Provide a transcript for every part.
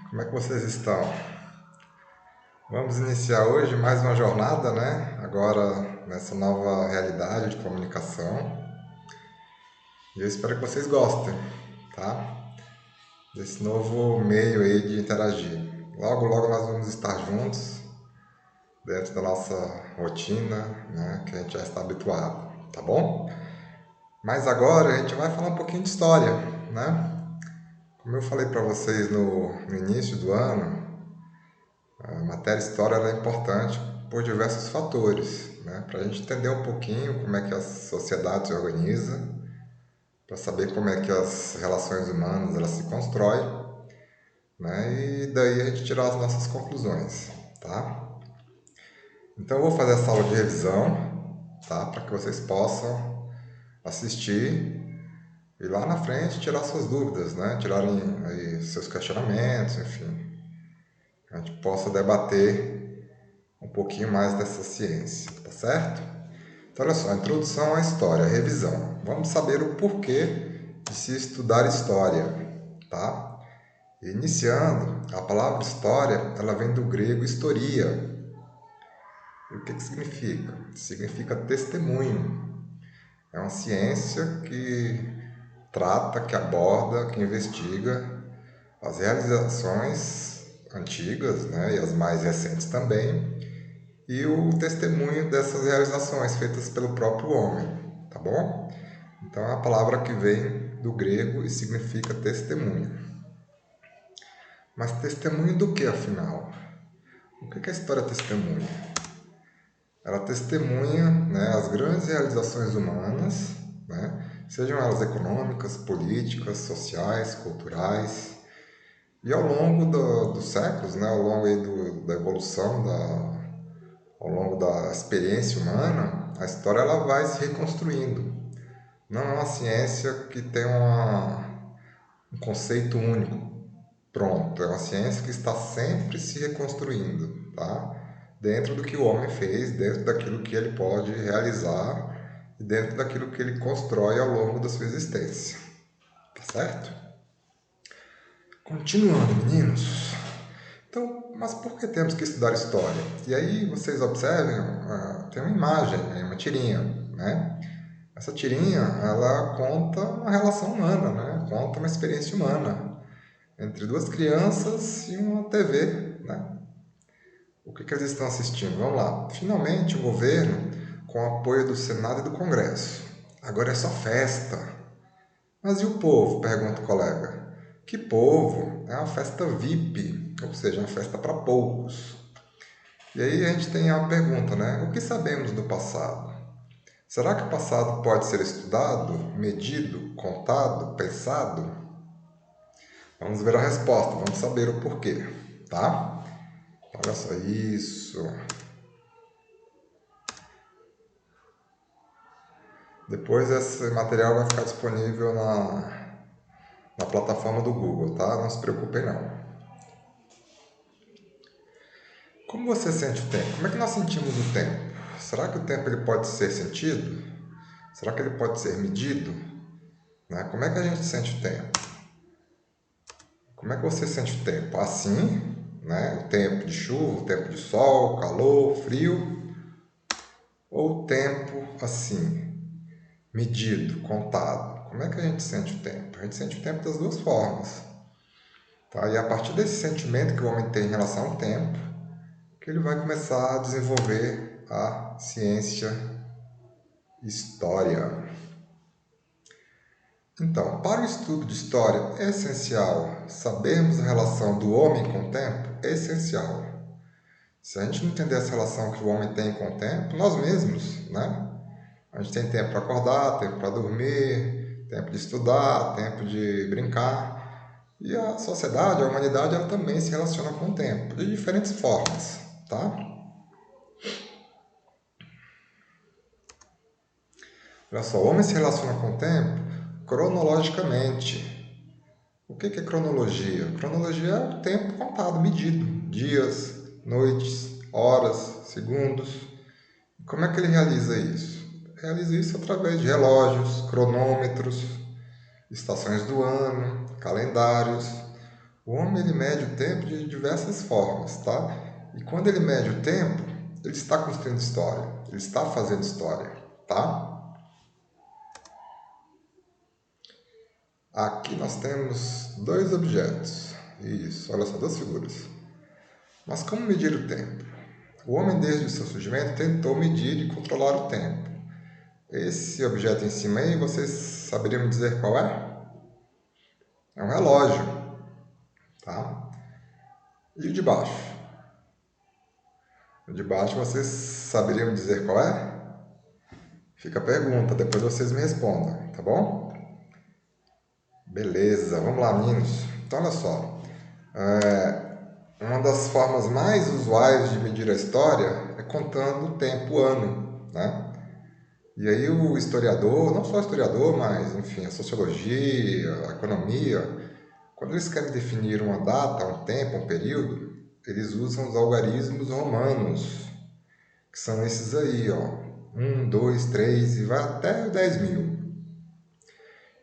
Como é que vocês estão? Vamos iniciar hoje mais uma jornada, né? Agora nessa nova realidade de comunicação. E eu espero que vocês gostem, tá? Desse novo meio aí de interagir. Logo, logo nós vamos estar juntos dentro da nossa rotina, né? Que a gente já está habituado, tá bom? Mas agora a gente vai falar um pouquinho de história, né? Como eu falei para vocês no início do ano, a matéria história ela é importante por diversos fatores, né? Para a gente entender um pouquinho como é que a sociedade se organiza, para saber como é que as relações humanas elas se constroem, né? E daí a gente tirar as nossas conclusões, tá? Então eu vou fazer essa aula de revisão, tá? Para que vocês possam assistir e lá na frente tirar suas dúvidas, né? Tirarem aí seus questionamentos, enfim. A gente possa debater um pouquinho mais dessa ciência, tá certo? Então, olha só, introdução à história, revisão. Vamos saber o porquê de se estudar história, tá? Iniciando, a palavra história, ela vem do grego historia. E o que que significa? Significa testemunho. É uma ciência que trata, que aborda, que investiga as realizações antigas, né, e as mais recentes também, e o testemunho dessas realizações feitas pelo próprio homem, tá bom? Então é a palavra que vem do grego e significa testemunho. Mas testemunho do que, afinal? O que a história testemunha? Ela testemunha, né, as grandes realizações humanas, né, sejam elas econômicas, políticas, sociais, culturais, e ao longo dos séculos, né, ao longo aí da evolução, ao longo da experiência humana, a história ela vai se reconstruindo. Não é uma ciência que tem um conceito único. Pronto, é uma ciência que está sempre se reconstruindo, tá? Dentro do que o homem fez, dentro daquilo que ele pode realizar e dentro daquilo que ele constrói ao longo da sua existência. Tá certo? Continuando, meninos. Então, mas por que temos que estudar história? E aí vocês observem, tem uma imagem, uma tirinha, né? Essa tirinha, ela conta uma relação humana, né? Conta uma experiência humana entre duas crianças e uma TV, né? O que eles estão assistindo? Vamos lá. Finalmente, o governo, com o apoio do Senado e do Congresso. Agora é só festa. Mas e o povo? Pergunta o colega. Que povo? É uma festa VIP, ou seja, uma festa para poucos. E aí a gente tem a pergunta, né? O que sabemos do passado? Será que o passado pode ser estudado, medido, contado, pensado? Vamos ver a resposta, vamos saber o porquê, tá? Olha só isso. Depois esse material vai ficar disponível na plataforma do Google, tá? Não se preocupem não. Como você sente o tempo? Como é que nós sentimos o tempo? Será que o tempo ele pode ser sentido? Será que ele pode ser medido? Né? Como é que a gente sente o tempo? Como é que você sente o tempo? Assim, né? O tempo de chuva, o tempo de sol, calor, frio, ou o tempo assim, medido, contado? Como é que a gente sente o tempo? A gente sente o tempo das duas formas. Tá? E a partir desse sentimento que o homem tem em relação ao tempo, que ele vai começar a desenvolver a ciência história. Então, para o estudo de história é essencial sabermos a relação do homem com o tempo, é essencial. Se a gente não entender essa relação que o homem tem com o tempo, nós mesmos, né? A gente tem tempo para acordar, tempo para dormir, tempo de estudar, tempo de brincar. E a sociedade, a humanidade, ela também se relaciona com o tempo, de diferentes formas, tá? Olha só, o homem se relaciona com o tempo cronologicamente. O que é cronologia? Cronologia é o tempo contado, medido. Dias, noites, horas, segundos. Como é que ele realiza isso? Realiza isso através de relógios, cronômetros, estações do ano, calendários, O homem ele mede o tempo de diversas formas, tá? E quando ele mede o tempo, ele está construindo história, ele está fazendo história, tá? Aqui nós temos dois objetos. Isso, olha só, duas figuras. Mas como medir o tempo? O homem, desde o seu surgimento, tentou medir e controlar o tempo. Esse objeto em cima aí, vocês saberiam me dizer qual é? É um relógio, tá? E o de baixo? O de baixo vocês saberiam me dizer qual é? Fica a pergunta, depois vocês me respondam, tá bom? Beleza, vamos lá, meninos. Então, olha só. Uma das formas mais usuais de medir a história é contando o tempo ano, né? E aí o historiador, não só o historiador, mas, enfim, a sociologia, a economia, quando eles querem definir uma data, um tempo, um período, eles usam os algarismos romanos, que são esses aí, ó. 1, 2, 3 e vai até 10.000.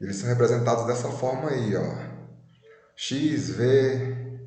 Eles são representados dessa forma aí, ó. X, V,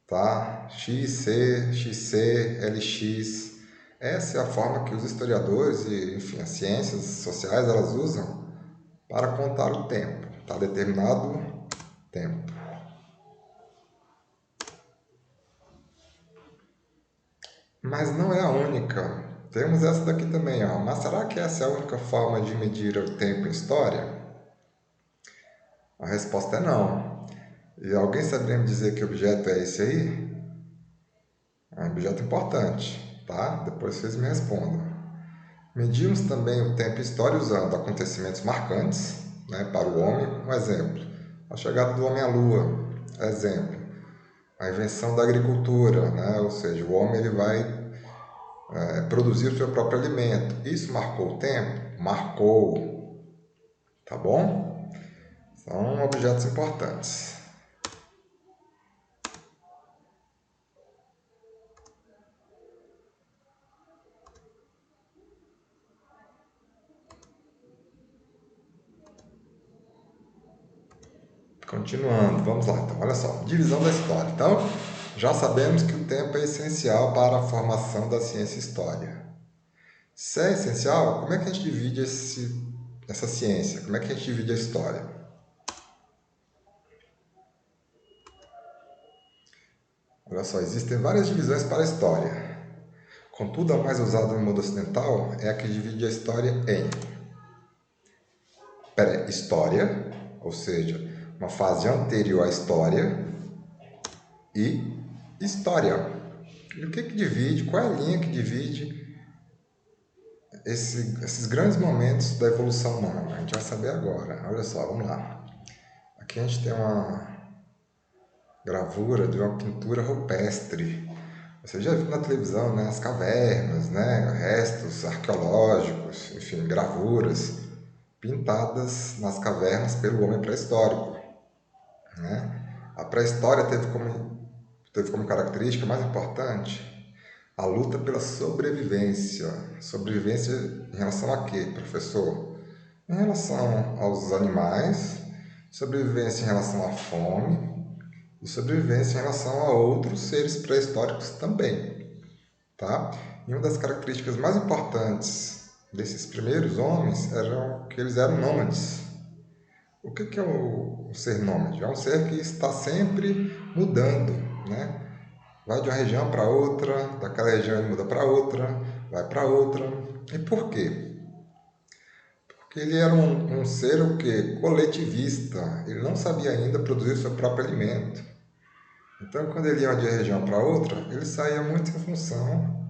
tá? XC, XC, LX. Essa é a forma que os historiadores e, enfim, as ciências sociais, elas usam para contar o tempo, tá? Determinado tempo. Mas não é a única. Temos essa daqui também, ó. Mas será que essa é a única forma de medir o tempo em história? A resposta é não. E alguém saberia me dizer que objeto é esse aí? É um objeto importante, tá? Depois vocês me respondam. Medimos também o tempo em história usando acontecimentos marcantes, né, para o homem. Um exemplo, a chegada do homem à Lua. Exemplo, a invenção da agricultura, né? Ou seja, o homem ele vai produzir o seu próprio alimento. Isso marcou o tempo? Marcou, tá bom? São objetos importantes. Continuando, vamos lá então, olha só, divisão da história. Então, já sabemos que o tempo é essencial para a formação da ciência história. Se é essencial, como é que a gente divide essa ciência? Como é que a gente divide a história? Olha só, existem várias divisões para a história. Contudo, a mais usada no mundo ocidental é a que divide a história em pré-história, ou seja, uma fase anterior à história, e história. E o que divide, qual é a linha que divide esses grandes momentos da evolução humana? A gente vai saber agora. Olha só, vamos lá. Aqui a gente tem uma gravura de uma pintura rupestre. Você já viu na televisão, né? As cavernas, né? Restos arqueológicos, enfim, gravuras pintadas nas cavernas pelo homem pré-histórico, né? A pré-história teve como característica mais importante a luta pela sobrevivência. Sobrevivência em relação a quê, professor? Em relação aos animais, sobrevivência em relação à fome e sobrevivência em relação a outros seres pré-históricos também, tá? E uma das características mais importantes desses primeiros homens eram que eles eram nômades. O que é o ser nômade? É um ser que está sempre mudando, né? Vai de uma região para outra, daquela região ele muda para outra, vai para outra. E por quê? Porque ele era um ser o quê? Coletivista. Ele não sabia ainda produzir seu próprio alimento. Então, quando ele ia de uma região para outra, ele saía muito em função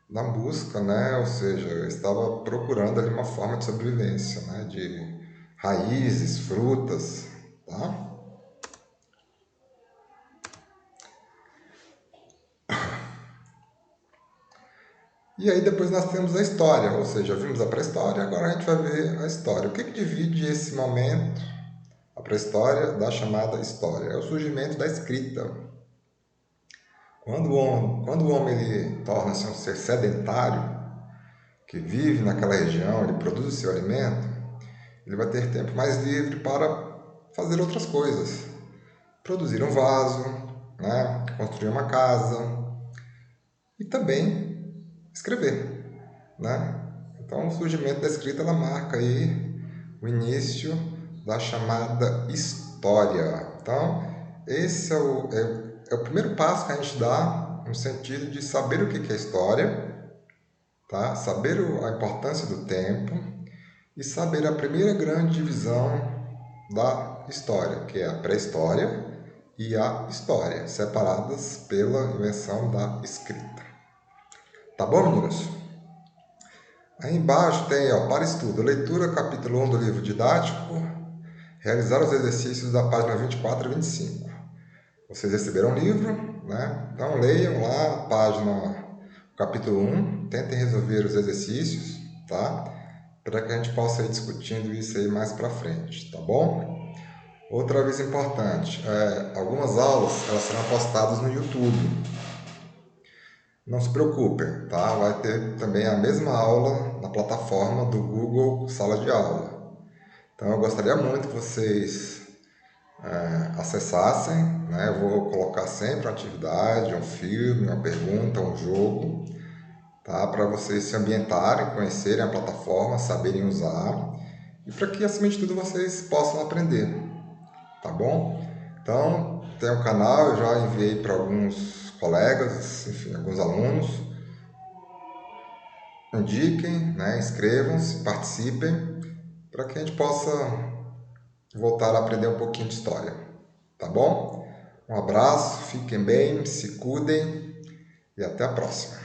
da busca, né? Ou seja, ele estava procurando ali uma forma de sobrevivência, né? De raízes, frutas, tá? E aí depois nós temos a história, ou seja, vimos a pré-história, agora a gente vai ver a história. O que divide esse momento, a pré-história, da chamada história? É o surgimento da escrita. Quando o homem ele torna-se um ser sedentário, que vive naquela região, ele produz o seu alimento, ele vai ter tempo mais livre para fazer outras coisas, produzir um vaso, né? Construir uma casa e também escrever, né? Então, o surgimento da escrita ela marca aí o início da chamada história. Então, esse é o primeiro passo que a gente dá no sentido de saber o que é história, tá? Saber a importância do tempo e saber a primeira grande divisão da história, que é a pré-história e a história, separadas pela invenção da escrita. Tá bom, meninos? Aí embaixo tem, ó, para estudo, leitura, capítulo 1 do livro didático, realizar os exercícios da página 24 e 25. Vocês receberam o livro, né? Então leiam lá a página, capítulo 1, tentem resolver os exercícios, tá? Para que a gente possa ir discutindo isso aí mais para frente, tá bom? Outra aviso importante, algumas aulas elas serão postadas no YouTube. Não se preocupem, tá? Vai ter também a mesma aula na plataforma do Google Sala de Aula. Então eu gostaria muito que vocês acessassem, né? Eu vou colocar sempre uma atividade, um filme, uma pergunta, um jogo, tá? Para vocês se ambientarem, conhecerem a plataforma, saberem usar e para que, acima de tudo, vocês possam aprender, tá bom? Então, tem um canal, eu já enviei para alguns colegas, enfim, alguns alunos. Indiquem, né? Inscrevam-se, participem, para que a gente possa voltar a aprender um pouquinho de história, tá bom? Um abraço, fiquem bem, se cuidem e até a próxima.